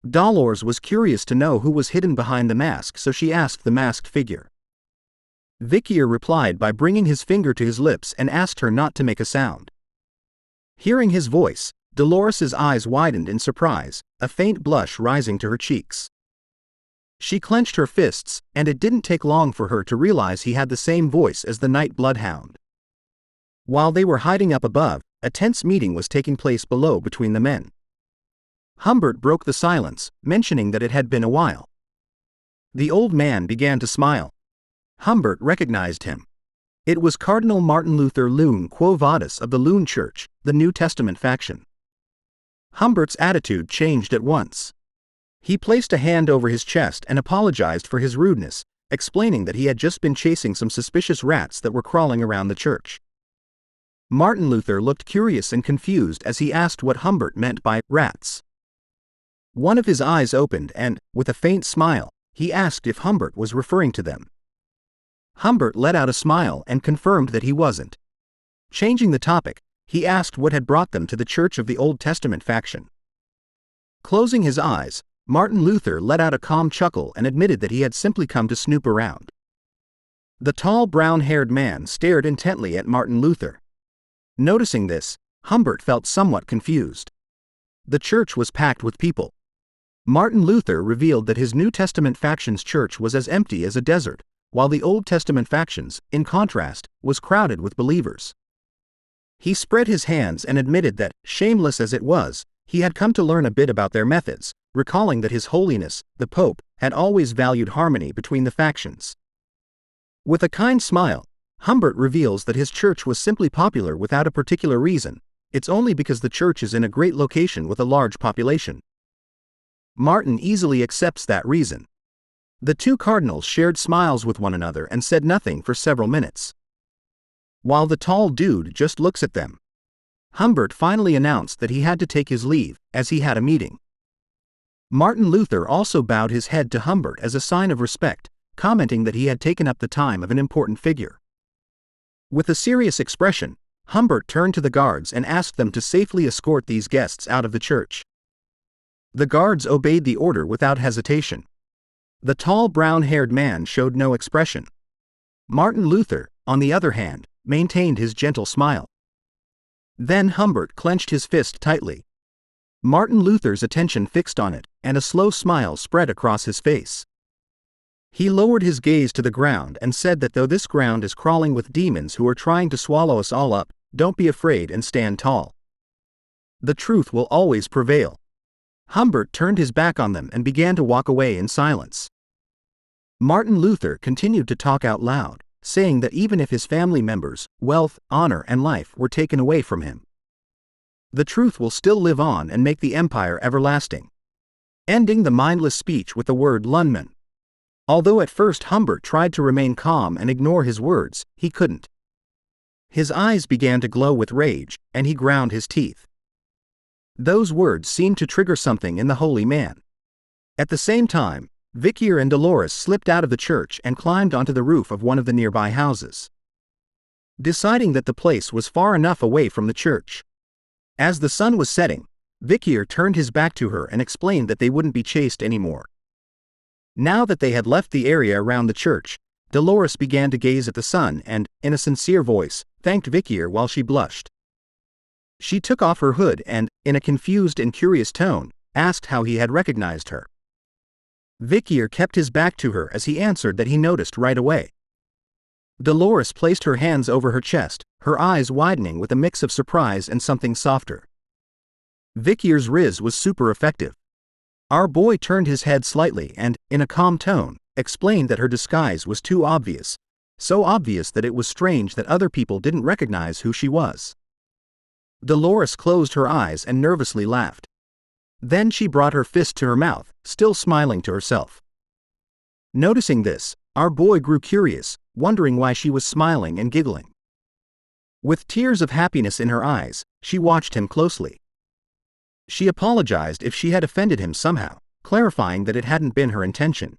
Dolores was curious to know who was hidden behind the mask, so she asked the masked figure. Vikir replied by bringing his finger to his lips and asked her not to make a sound. Hearing his voice, Dolores's eyes widened in surprise, a faint blush rising to her cheeks. She clenched her fists, and it didn't take long for her to realize he had the same voice as the night bloodhound. While they were hiding up above, a tense meeting was taking place below between the men. Humbert broke the silence, mentioning that it had been a while. The old man began to smile. Humbert recognized him. It was Cardinal Martin Luther Lune Quo Vadis of the Lune Church, the New Testament faction. Humbert's attitude changed at once. He placed a hand over his chest and apologized for his rudeness, explaining that he had just been chasing some suspicious rats that were crawling around the church. Martin Luther looked curious and confused as he asked what Humbert meant by rats. One of his eyes opened and, with a faint smile, he asked if Humbert was referring to them. Humbert let out a smile and confirmed that he wasn't. Changing the topic, he asked what had brought them to the Church of the Old Testament faction. Closing his eyes, Martin Luther let out a calm chuckle and admitted that he had simply come to snoop around. The tall brown-haired man stared intently at Martin Luther. Noticing this, Humbert felt somewhat confused. The church was packed with people. Martin Luther revealed that his New Testament faction's church was as empty as a desert, while the Old Testament faction's, in contrast, was crowded with believers. He spread his hands and admitted that, shameless as it was, he had come to learn a bit about their methods, recalling that His Holiness, the Pope, had always valued harmony between the factions. With a kind smile, Humbert reveals that his church was simply popular without a particular reason. It's only because the church is in a great location with a large population. Martin easily accepts that reason. The two cardinals shared smiles with one another and said nothing for several minutes. While the tall dude just looks at them. Humbert finally announced that he had to take his leave, as he had a meeting. Martin Luther also bowed his head to Humbert as a sign of respect, commenting that he had taken up the time of an important figure. With a serious expression, Humbert turned to the guards and asked them to safely escort these guests out of the church. The guards obeyed the order without hesitation. The tall brown-haired man showed no expression. Martin Luther, on the other hand, maintained his gentle smile. Then Humbert clenched his fist tightly. Martin Luther's attention fixed on it, and a slow smile spread across his face. He lowered his gaze to the ground and said that though this ground is crawling with demons who are trying to swallow us all up, don't be afraid and stand tall. The truth will always prevail. Humbert turned his back on them and began to walk away in silence. Martin Luther continued to talk out loud, saying that even if his family members, wealth, honor, and life were taken away from him, the truth will still live on and make the empire everlasting. Ending the mindless speech with the word Lunman. Although at first Humbert tried to remain calm and ignore his words, he couldn't. His eyes began to glow with rage, and he ground his teeth. Those words seemed to trigger something in the holy man. At the same time, Vikir and Dolores slipped out of the church and climbed onto the roof of one of the nearby houses. Deciding that the place was far enough away from the church. As the sun was setting, Vikir turned his back to her and explained that they wouldn't be chased anymore. Now that they had left the area around the church, Dolores began to gaze at the sun and, in a sincere voice, thanked Vikir while she blushed. She took off her hood and, in a confused and curious tone, asked how he had recognized her. Vikir kept his back to her as he answered that he noticed right away. Dolores placed her hands over her chest, her eyes widening with a mix of surprise and something softer. Vikir's riz was super effective. Our boy turned his head slightly and, in a calm tone, explained that her disguise was too obvious, so obvious that it was strange that other people didn't recognize who she was. Dolores closed her eyes and nervously laughed. Then she brought her fist to her mouth, still smiling to herself. Noticing this, our boy grew curious, wondering why she was smiling and giggling. With tears of happiness in her eyes, she watched him closely. She apologized if she had offended him somehow, clarifying that it hadn't been her intention.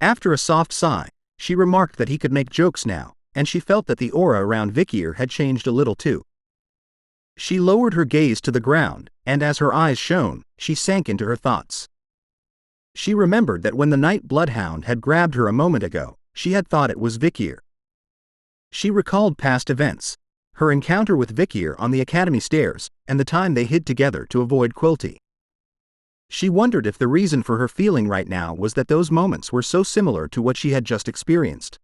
After a soft sigh, she remarked that he could make jokes now, and she felt that the aura around Vikir had changed a little too. She lowered her gaze to the ground, and as her eyes shone, she sank into her thoughts. She remembered that when the night bloodhound had grabbed her a moment ago, she had thought it was Vikir. She recalled past events, her encounter with Vikir on the academy stairs, and the time they hid together to avoid Quilty. She wondered if the reason for her feeling right now was that those moments were so similar to what she had just experienced.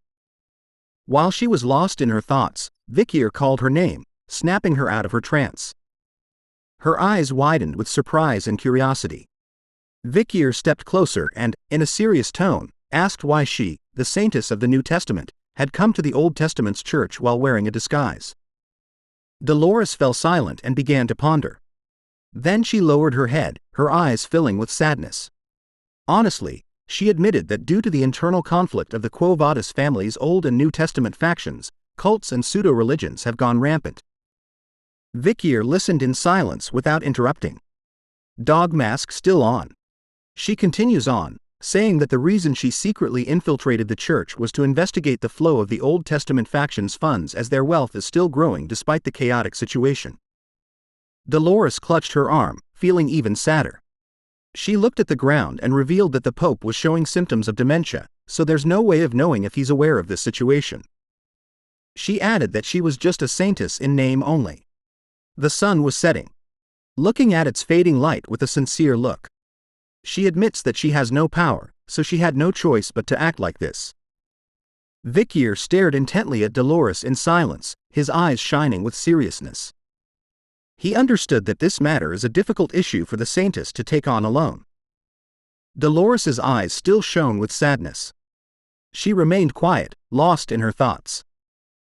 While she was lost in her thoughts, Vikir called her name, snapping her out of her trance. Her eyes widened with surprise and curiosity. Vikir stepped closer and, in a serious tone, asked why she, the saintess of the New Testament, had come to the Old Testament's church while wearing a disguise. Dolores fell silent and began to ponder. Then she lowered her head, her eyes filling with sadness. Honestly, she admitted that due to the internal conflict of the Quo Vadis family's Old and New Testament factions, cults and pseudo-religions have gone rampant. Vikir listened in silence without interrupting. Dog mask still on. She continues on, saying that the reason she secretly infiltrated the church was to investigate the flow of the Old Testament faction's funds as their wealth is still growing despite the chaotic situation. Dolores clutched her arm, feeling even sadder. She looked at the ground and revealed that the Pope was showing symptoms of dementia, so there's no way of knowing if he's aware of this situation. She added that she was just a saintess in name only. The sun was setting. Looking at its fading light with a sincere look. She admits that she has no power, so she had no choice but to act like this. Vikir stared intently at Dolores in silence, his eyes shining with seriousness. He understood that this matter is a difficult issue for the saintess to take on alone. Dolores's eyes still shone with sadness. She remained quiet, lost in her thoughts.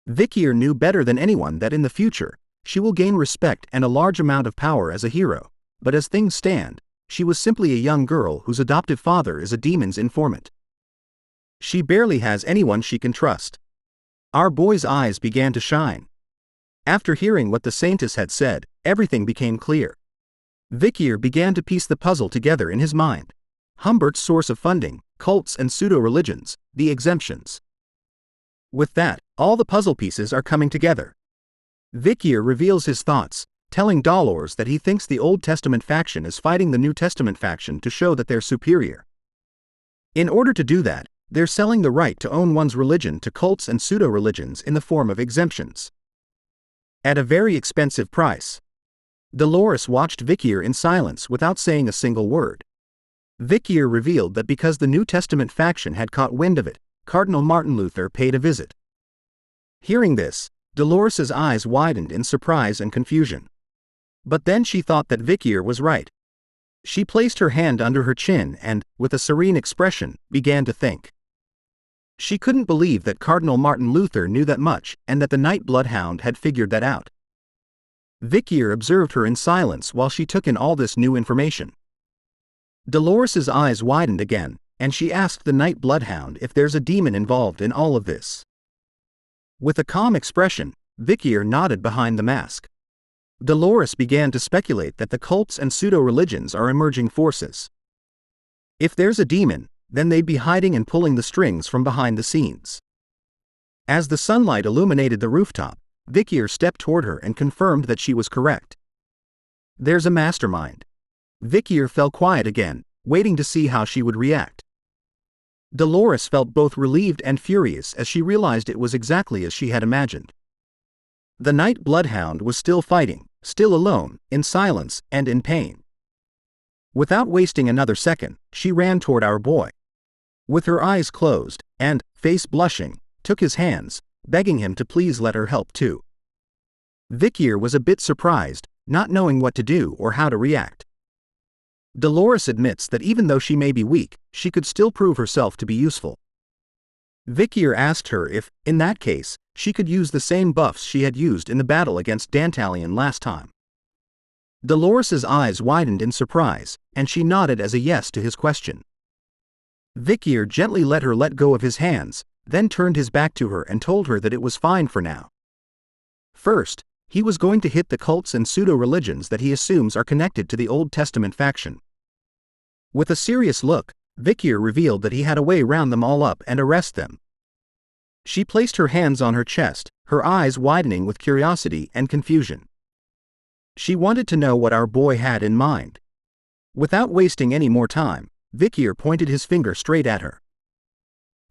Vikir knew better than anyone that in the future, she will gain respect and a large amount of power as a hero, but as things stand, she was simply a young girl whose adoptive father is a demon's informant. She barely has anyone she can trust. Our boy's eyes began to shine. After hearing what the saintess had said, everything became clear. Vikir began to piece the puzzle together in his mind. Humbert's source of funding, cults and pseudo-religions, the exemptions. With that, all the puzzle pieces are coming together. Vikir reveals his thoughts, telling Dolores that he thinks the Old Testament faction is fighting the New Testament faction to show that they're superior. In order to do that, they're selling the right to own one's religion to cults and pseudo-religions in the form of exemptions. At a very expensive price. Dolores watched Vikir in silence without saying a single word. Vikir revealed that because the New Testament faction had caught wind of it, Cardinal Martin Luther paid a visit. Hearing this, Dolores's eyes widened in surprise and confusion. But then she thought that Vikir was right. She placed her hand under her chin and, with a serene expression, began to think. She couldn't believe that Cardinal Martin Luther knew that much and that the Night Bloodhound had figured that out. Vikir observed her in silence while she took in all this new information. Dolores's eyes widened again, and she asked the Night Bloodhound if there's a demon involved in all of this. With a calm expression, Vikir nodded behind the mask. Dolores began to speculate that the cults and pseudo-religions are emerging forces. If there's a demon, then they'd be hiding and pulling the strings from behind the scenes. As the sunlight illuminated the rooftop, Vikir stepped toward her and confirmed that she was correct. There's a mastermind. Vikir fell quiet again, waiting to see how she would react. Dolores felt both relieved and furious as she realized it was exactly as she had imagined. The Night Bloodhound was still fighting, still alone, in silence and in pain. Without wasting another second, she ran toward our boy. With her eyes closed, and, face blushing, took his hands, begging him to please let her help too. Vikir was a bit surprised, not knowing what to do or how to react. Dolores admits that even though she may be weak, she could still prove herself to be useful. Vikir asked her if, in that case, she could use the same buffs she had used in the battle against Dantalion last time. Dolores's eyes widened in surprise, and she nodded as a yes to his question. Vikir gently let her let go of his hands, then turned his back to her and told her that it was fine for now. First, he was going to hit the cults and pseudo-religions that he assumes are connected to the Old Testament faction. With a serious look, Vikir revealed that he had a way round them all up and arrest them. She placed her hands on her chest, her eyes widening with curiosity and confusion. She wanted to know what our boy had in mind. Without wasting any more time, Vikir pointed his finger straight at her.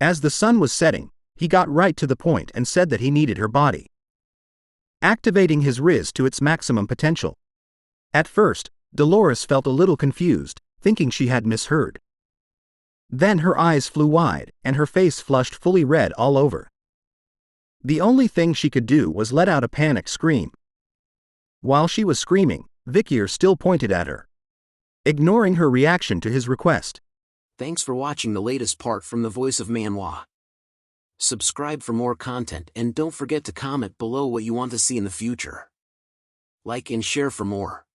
As the sun was setting, he got right to the point and said that he needed her body, activating his riz to its maximum potential. At first, Dolores felt a little confused, thinking she had misheard. Then her eyes flew wide, and her face flushed fully red all over. The only thing she could do was let out a panicked scream. While she was screaming, Vikir still pointed at her, ignoring her reaction to his request. Thanks for watching the latest part from the voice of Manhwa. Subscribe for more content and don't forget to comment below what you want to see in the future. Like and share for more.